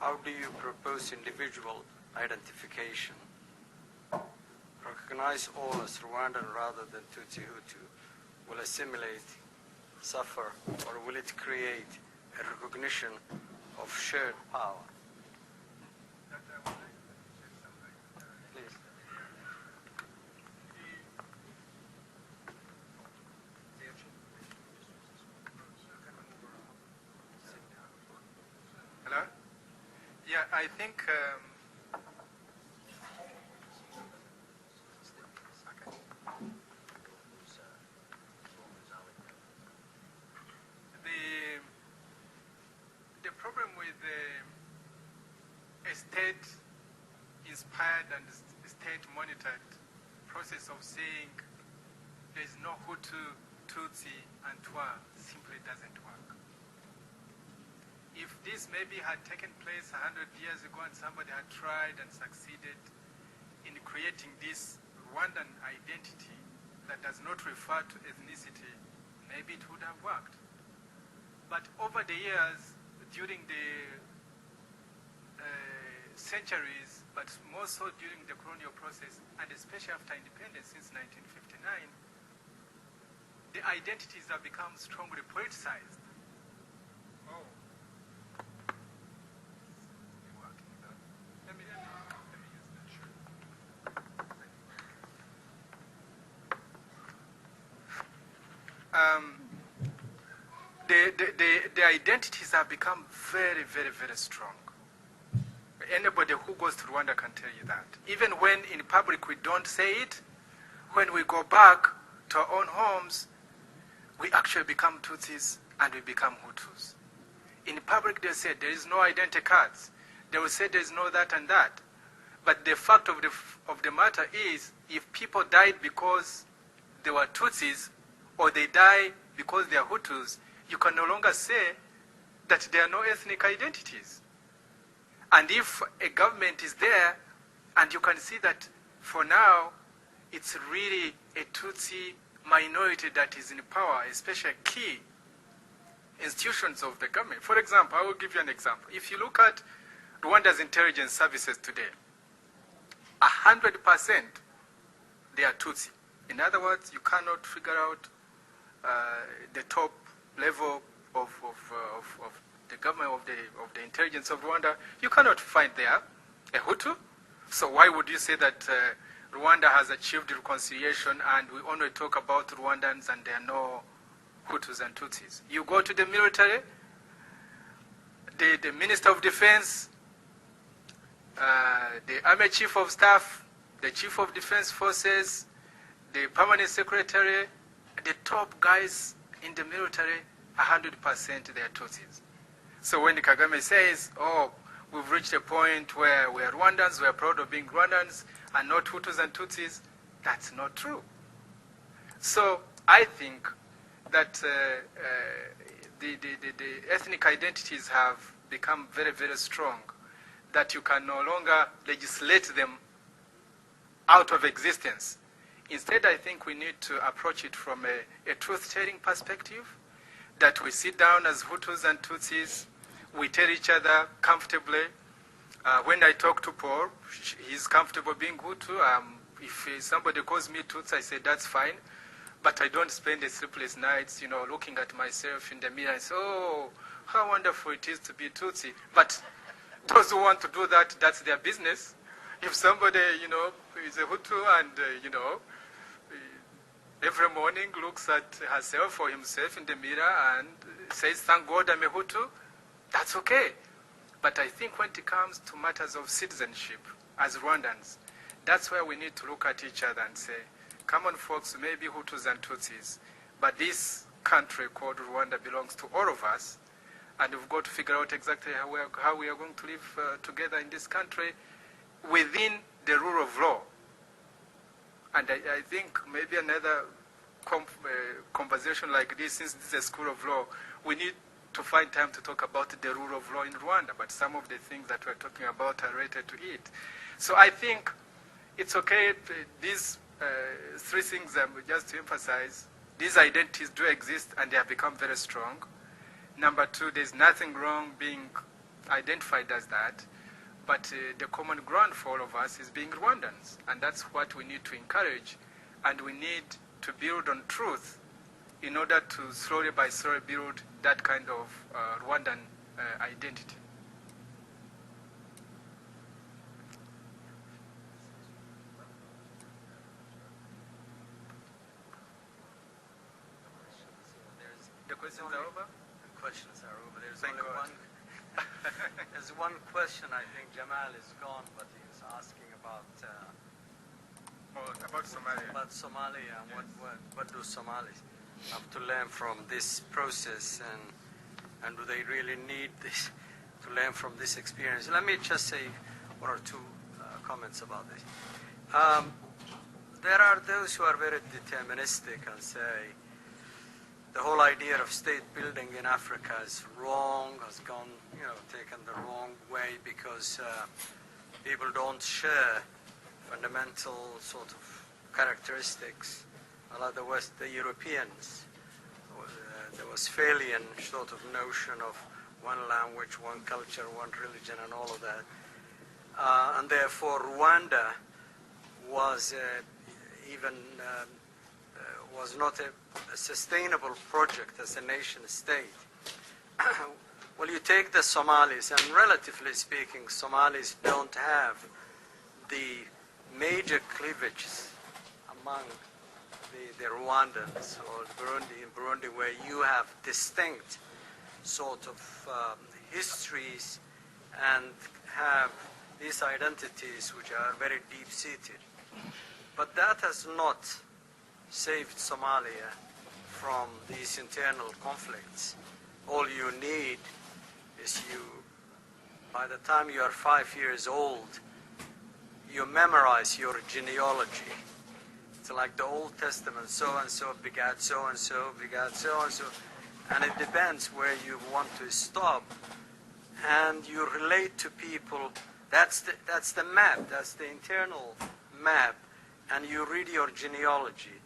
how do you propose individual identification? Recognize all as Rwandan rather than Tutsi Hutu? Will assimilate, suffer, or will it create a recognition of shared power? Please. Hello? Yeah, I think the problem with a state-inspired and state-monitored process of saying there is no Hutu, Tutsi, and Twa simply doesn't work. If this maybe had taken place 100 years ago and somebody had tried and succeeded in creating this Rwandan identity that does not refer to ethnicity, maybe it would have worked. But over the years, during the centuries, but more so during the colonial process, and especially after independence since 1959, the identities have become strongly politicized. Oh. Let me use that. Sure. The identities have become very, very, very strong. Anybody who goes to Rwanda can tell you that. Even when in public we don't say it, when we go back to our own homes, we actually become Tutsis and we become Hutus. In public they say there is no identity cards. They will say there is no that and that. But the fact of the matter is, if people died because they were Tutsis or they die because they are Hutus, you can no longer say that there are no ethnic identities. And if a government is there, and you can see that for now, it's really a Tutsi minority that is in power, especially key institutions of the government. For example, I will give you an example. If you look at Rwanda's intelligence services today, 100% they are Tutsi. In other words, you cannot figure out the top level of the government, of the intelligence of Rwanda. You cannot find there a Hutu. So why would you say that Rwanda has achieved reconciliation and we only talk about Rwandans and there are no Hutus and Tutsis? You go to the military, the Minister of Defense, the Army Chief of Staff, the Chief of Defense Forces, the Permanent Secretary, the top guys in the military, 100% they are Tutsis. So when Kagame says, oh, we've reached a point where we are Rwandans, we are proud of being Rwandans, and not Hutus and Tutsis, that's not true. So I think that the ethnic identities have become very, very strong, that you can no longer legislate them out of existence. Instead, I think we need to approach it from a truth-telling perspective, that we sit down as Hutus and Tutsis, we tell each other comfortably. When I talk to Paul, he's comfortable being Hutu. If somebody calls me Tutsi, I say that's fine. But I don't spend the sleepless nights, looking at myself in the mirror and say, oh, how wonderful it is to be Tutsi. But those who want to do that, that's their business. If somebody, is a Hutu and, every morning looks at herself or himself in the mirror and says, thank God I'm a Hutu, that's okay. But I think when it comes to matters of citizenship as Rwandans, that's where we need to look at each other and say, come on folks, maybe Hutus and Tutsis, but this country called Rwanda belongs to all of us, and we've got to figure out exactly how we are going to live together in this country within the rule of law. And I think maybe another conversation like this, since this is a school of law, we need to find time to talk about the rule of law in Rwanda, but some of the things that we're talking about are related to it. So I think it's okay, these three things, just to emphasize, these identities do exist and they have become very strong. Number two, there's nothing wrong being identified as that. But the common ground for all of us is being Rwandans, and that's what we need to encourage, and we need to build on truth in order to slowly by slowly build that kind of Rwandan identity. The questions are over? Questions are over. There's Thank only God. one. There's one question. I think Jamal is gone, but he was asking about About Somalia. Somalia and what do Somalis have to learn from this process, and do they really need this to learn from this experience? Let me just say one or two comments about this. There are those who are very deterministic and say the whole idea of state building in Africa is wrong, has gone, taken the wrong way because people don't share fundamental sort of characteristics like the Europeans. The Westphalian sort of notion of one language, one culture, one religion, and all of that. And therefore, Rwanda was was not a sustainable project as a nation state. Well, you take the Somalis, and relatively speaking, Somalis don't have the major cleavages among the Rwandans or in Burundi, where you have distinct sort of histories and have these identities which are very deep-seated. But that has not saved Somalia from these internal conflicts. All you need is by the time you are 5 years old, you memorize your genealogy. It's like the Old Testament, so-and-so begat so-and-so, begat so-and-so, and it depends where you want to stop. And you relate to people, that's the map, that's the internal map, and you read your genealogy.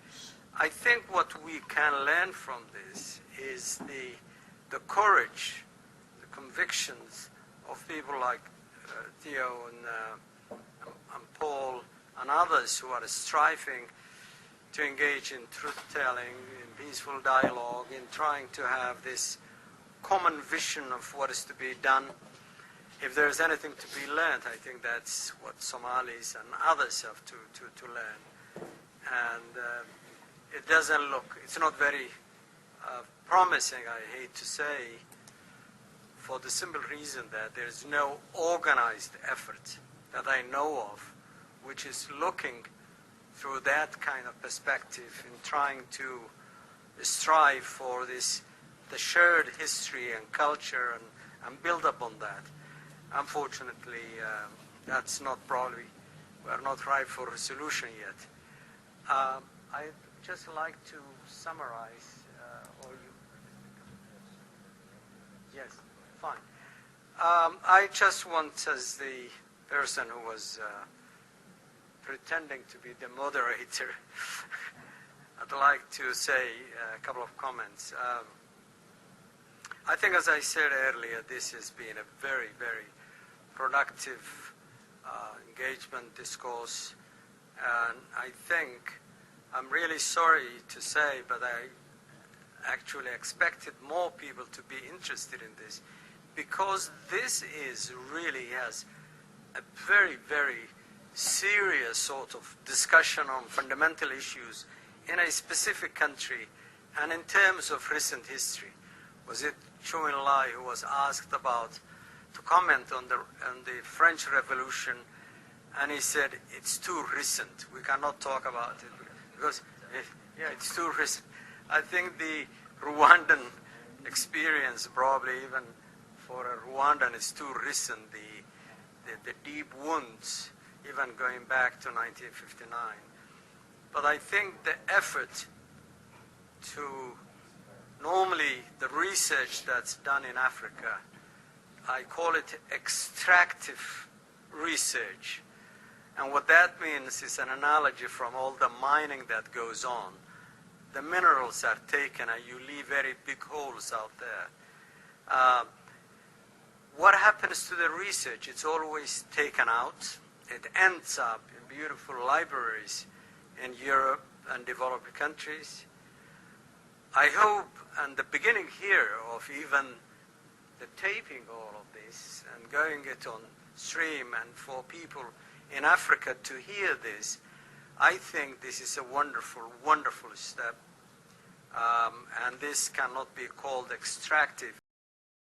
I think what we can learn from this is the courage, the convictions of people like Theo and Paul and others who are striving to engage in truth-telling, in peaceful dialogue, in trying to have this common vision of what is to be done. If there's anything to be learned, I think that's what Somalis and others have to learn. And it doesn't look, it's not very promising, I hate to say, for the simple reason that there's no organized effort that I know of which is looking through that kind of perspective in trying to strive for the shared history and culture and build upon that. Unfortunately, that's not probably, we're not ripe for resolution yet. I'd just like to summarize, or you... Yes, fine. I just want, as the person who was pretending to be the moderator, I'd like to say a couple of comments. I think, as I said earlier, this has been a very, very productive engagement, discourse, and I think, I'm really sorry to say, but I actually expected more people to be interested in this, because this is really has a very, very serious sort of discussion on fundamental issues in a specific country and in terms of recent history. Was it Chou En-lai who was asked to comment on the French Revolution, and he said it's too recent, we cannot talk about it because it's too recent. I think the Rwandan experience, probably even for a Rwandan, is too recent. The deep wounds, even going back to 1959. But I think the effort to, normally the research that's done in Africa, I call it extractive research. And what that means is an analogy from all the mining that goes on. The minerals are taken and you leave very big holes out there. what happens to the research? It's always taken out. It ends up in beautiful libraries in Europe and developed countries. I hope, and the beginning here of even the taping all of this and going it on stream and for people in Africa to hear this, I think this is a wonderful, wonderful step. And this cannot be called extractive.